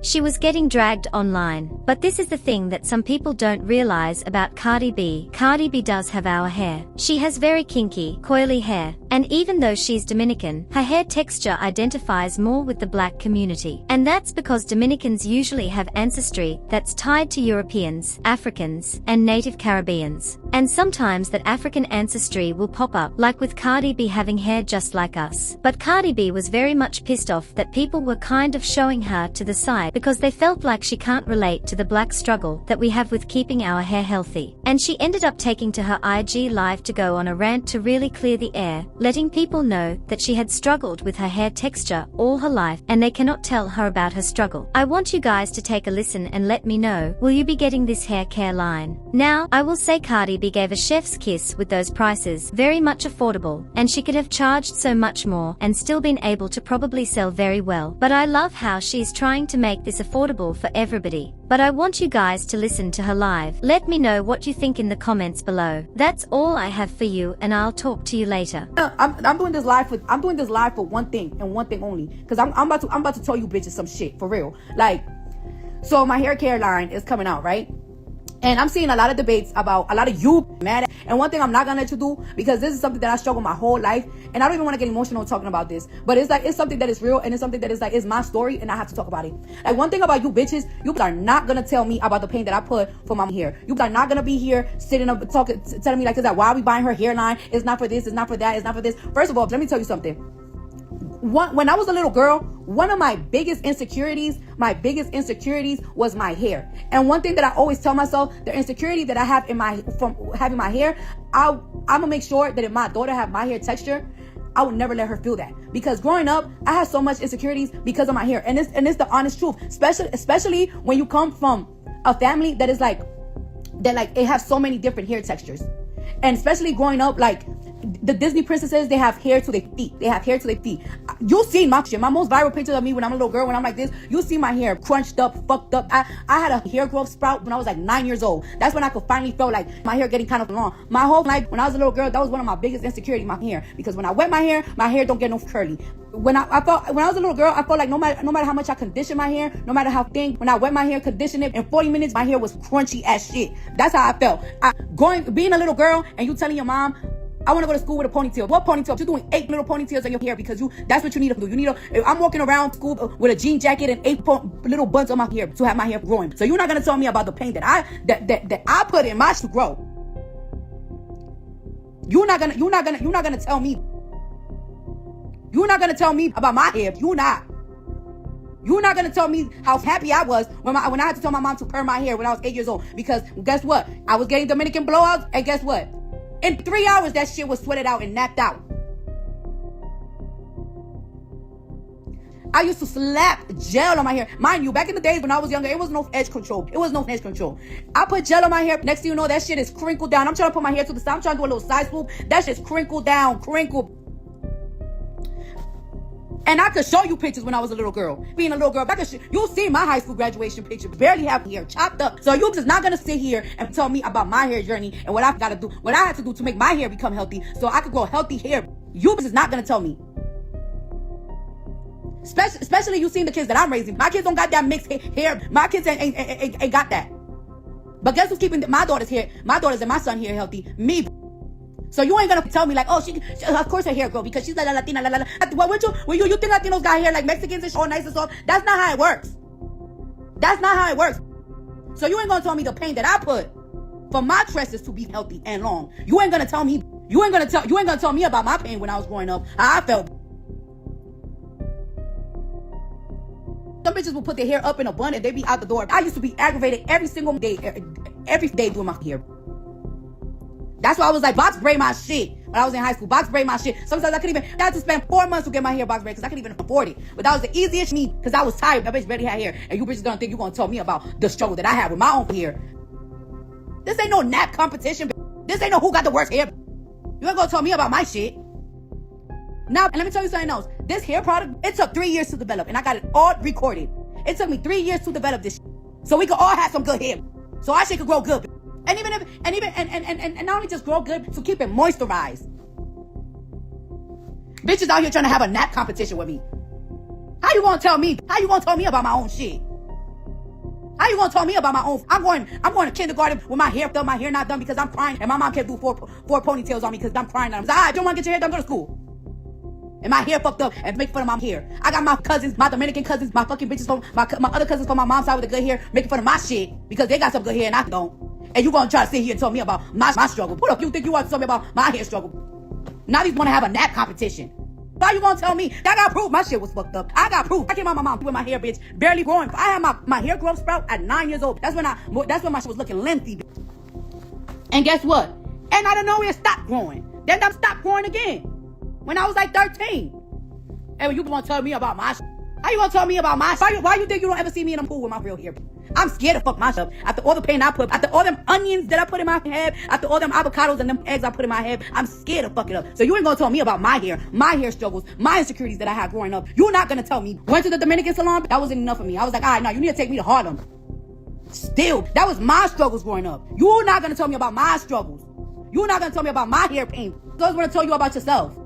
She was getting dragged online. But this is the thing that some people don't realize about Cardi B. Cardi B does have our hair. She has very kinky, coily hair. And even though she's Dominican, her hair texture identifies more with the black community. And that's because Dominicans usually have ancestry that's tied to Europeans, Africans, and native Caribbeans. And sometimes that African ancestry will pop up, like with Cardi B having hair just like us. But Cardi B was very much pissed off that people were kind of showing her to the side because they felt like she can't relate to the black struggle that we have with keeping our hair healthy. And she ended up taking to her IG live to go on a rant to really clear the air, letting people know that she had struggled with her hair texture all her life and they cannot tell her about her struggle. I want you guys to take a listen and let me know, will you be getting this hair care line? Now, I will say Cardi B gave a chef's kiss with those prices, very much affordable, and she could have charged so much more and still been able to probably sell very well. But I love how she's trying to make this affordable for everybody. But I want you guys to listen to her live. Let me know what you think in the comments below. That's all I have for you, and I'll talk to you later. I'm doing this live for one thing and one thing only, because I'm about to tell you bitches some shit for real. Like, so my hair care line is coming out, right? And I'm seeing a lot of debates about a lot of you mad. And one thing I'm not gonna let you do, because this is something that I struggle my whole life, and I don't even want to get emotional talking about this, but it's like, it's something that is real, and it's something that is like, it's my story, and I have to talk about it. Like, one thing about you bitches, you are not gonna tell me about the pain that I put for my hair. You are not gonna be here sitting up talking, telling me like this, like, why are we buying her hairline? It's not for this, it's not for that, it's not for this. First of all, let me tell you something. When I was a little girl, one of my biggest insecurities was my hair. And one thing that I always tell myself, the insecurity that I have from having my hair, I'm gonna make sure that if my daughter have my hair texture, I would never let her feel that. Because growing up, I had so much insecurities because of my hair. And it's the honest truth. Especially when you come from a family that is like, it has so many different hair textures. And especially growing up, like, the Disney princesses, they have hair to their feet. You'll see my shit. My most viral pictures of me when I'm a little girl, when I'm like this, you'll see my hair crunched up, fucked up. I had a hair growth sprout when I was like 9 years old. That's when I could finally feel like my hair getting kind of long. My whole life, when I was a little girl, that was one of my biggest insecurities, my hair. Because when I wet my hair don't get no curly. When I was a little girl, I felt like no matter how much I condition my hair, no matter how thin, when I wet my hair, condition it, in 40 minutes, my hair was crunchy as shit. That's how I felt. Being a little girl and you telling your mom, I want to go to school with a ponytail. What ponytail? You're doing 8 little ponytails in your hair because that's what you need to do. I'm walking around school with a jean jacket and 8 little buns on my hair to have my hair growing. So you're not going to tell me about the pain that I put in my to grow. You're not gonna tell me. You're not gonna tell me about my hair. You're not gonna tell me how happy I was when I had to tell my mom to perm my hair when I was 8 years old. Because guess what? I was getting Dominican blowouts, and guess what? In 3 hours, that shit was sweated out and napped out. I used to slap gel on my hair. Mind you, back in the days when I was younger, it was no edge control. I put gel on my hair. Next thing you know, that shit is crinkled down. I'm trying to put my hair to the side. I'm trying to do a little side swoop. That shit's crinkled down, And I could show you pictures when I was a little girl. Being a little girl, you'll see my high school graduation picture. Barely have hair, chopped up. So you're just not gonna sit here and tell me about my hair journey and what I gotta do, what I had to do to make my hair become healthy so I could grow healthy hair. You just not gonna tell me. Especially you seeing the kids that I'm raising. My kids don't got that mixed hair. My kids ain't got that. But guess who's keeping my daughter's and my son's hair healthy? Me. So you ain't gonna tell me like, oh, she of course her hair grow because she's like a Latina. When you think Latinos got hair like Mexicans and all nice and soft? That's not how it works. So you ain't gonna tell me the pain that I put for my tresses to be healthy and long. You ain't gonna tell me about my pain when I was growing up, how I felt. Some bitches will put their hair up in a bun and they be out the door. I used to be aggravated every single day doing my hair. That's why I was like, box braid my shit. When I was in high school, box braid my shit. Sometimes I had to spend 4 months to get my hair box braid because I couldn't even afford it. But that was the easiest me because I was tired. That bitch barely had hair. And you bitches gonna think you're gonna tell me about the struggle that I had with my own hair. This ain't no nap competition. This ain't no who got the worst hair. You ain't gonna tell me about my shit. Now, and let me tell you something else. This hair product, it took 3 years to develop. And I got it all recorded. It took me 3 years to develop this shit. So we could all have some good hair. So our shit could grow good. And not only just grow good, to keep it moisturized. Bitches out here trying to have a nap competition with me. How you gonna tell me about my own shit? How you gonna tell me about my own? I'm going to kindergarten with my hair done, my hair not done because I'm crying, and my mom can't do four ponytails on me because I'm crying. I'm like, I don't want to get your hair done, go to school. And my hair fucked up and make fun of my hair. I got my cousins, my Dominican cousins, my fucking bitches from my other cousins from my mom's side with the good hair making fun of my shit because they got some good hair and I don't. And you gonna try to sit here and tell me about my struggle? What up? You think you want to tell me about my hair struggle? Now these want to have a nap competition. Why you gonna tell me? I got proof my shit was fucked up. I got proof. I came out my mom with my hair, bitch, barely growing. I had my hair growth sprout at 9 years old. That's when my shit was looking lengthy. And guess what? And out of nowhere, it stopped growing. Then that stopped growing again when I was like 13. And you gonna tell me about my shit? How you gonna tell me about my shit? Why you think you don't ever see me in a pool with my real hair? I'm scared to fuck myself. After all the pain I put, after all them onions that I put in my head, after all them avocados and them eggs I put in my head, I'm scared to fuck it up. So you ain't gonna tell me about my hair struggles, my insecurities that I had growing up. You're not gonna tell me. Went to the Dominican salon, that wasn't enough for me. I was like, all right, now you need to take me to Harlem. Still, that was my struggles growing up. You're not gonna tell me about my struggles. You're not gonna tell me about my hair pain. So I was gonna tell you about yourself.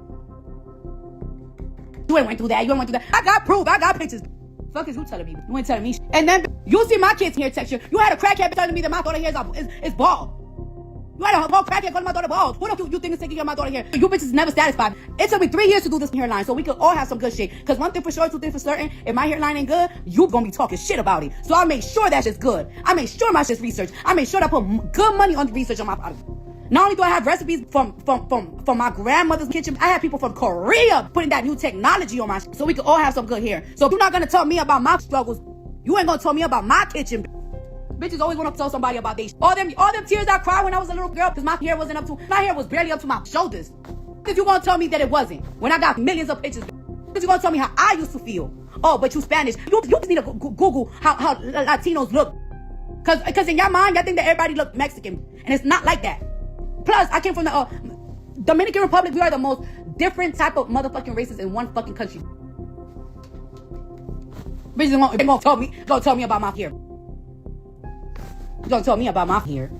You ain't went through that. You ain't went through that. I got proof. I got pictures. Fuck is you telling me? You ain't telling me. And then you see my kids' hair texture. You had a crackhead telling me that my daughter's hair is bald. You had a crackhead calling my daughter bald. What do you think is taking care of my daughter's hair? You bitches never satisfied. It took me 3 years to do this hairline so we could all have some good shit. Because one thing for sure, two things for certain, if my hairline ain't good, you gonna be talking shit about it. So I make sure that shit's good. I make sure my shit's researched. I make sure that I put good money on the research on my product. Not only do I have recipes from my grandmother's kitchen, I have people from Korea putting that new technology on my shit so we can all have some good hair. So if you're not gonna tell me about my struggles, you ain't gonna tell me about my kitchen. Bitches always want to tell somebody about they all them tears I cried when I was a little girl because my hair was barely up to my shoulders. If you gonna tell me that it wasn't when I got millions of pictures, if you gonna tell me how I used to feel. Oh, but you Spanish. You just need to Google how Latinos look. Cause in your mind, y'all think that everybody look Mexican. And it's not like that. Plus, I came from the Dominican Republic. We are the most different type of motherfucking races in one fucking country. Bitches gonna tell me about my hair. You gonna tell me about my hair?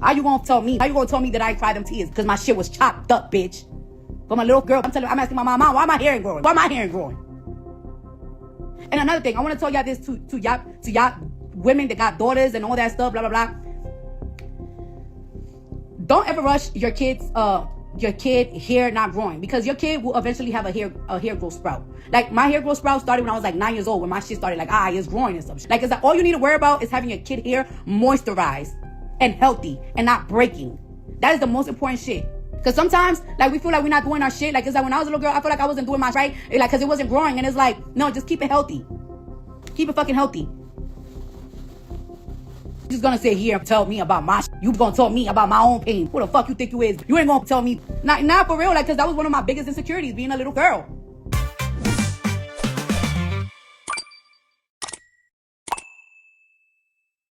How you gonna tell me? How you gonna tell me that I cried them tears? Because my shit was chopped up, bitch. But my little girl, I'm asking my mom, why my hair ain't growing? Why my hair ain't growing? And another thing, I want to tell y'all this to y'all women that got daughters and all that stuff, blah blah blah. Don't ever rush your kid hair not growing because your kid will eventually have a hair growth sprout. Like my hair growth sprout started when I was like 9 years old when my shit started like it's growing and stuff. Like it's like all you need to worry about is having your kid hair moisturized and healthy and not breaking. That is the most important shit. Cause sometimes like we feel like we're not doing our shit. Like it's like when I was a little girl, I feel like I wasn't doing my right. Like cause it wasn't growing and it's like no, just keep it healthy. Keep it fucking healthy. Just gonna sit here and tell me about my shit. You gonna tell me about my own pain. Who the fuck you think you is? You ain't gonna tell me. Not for real, like, cause that was one of my biggest insecurities, being a little girl.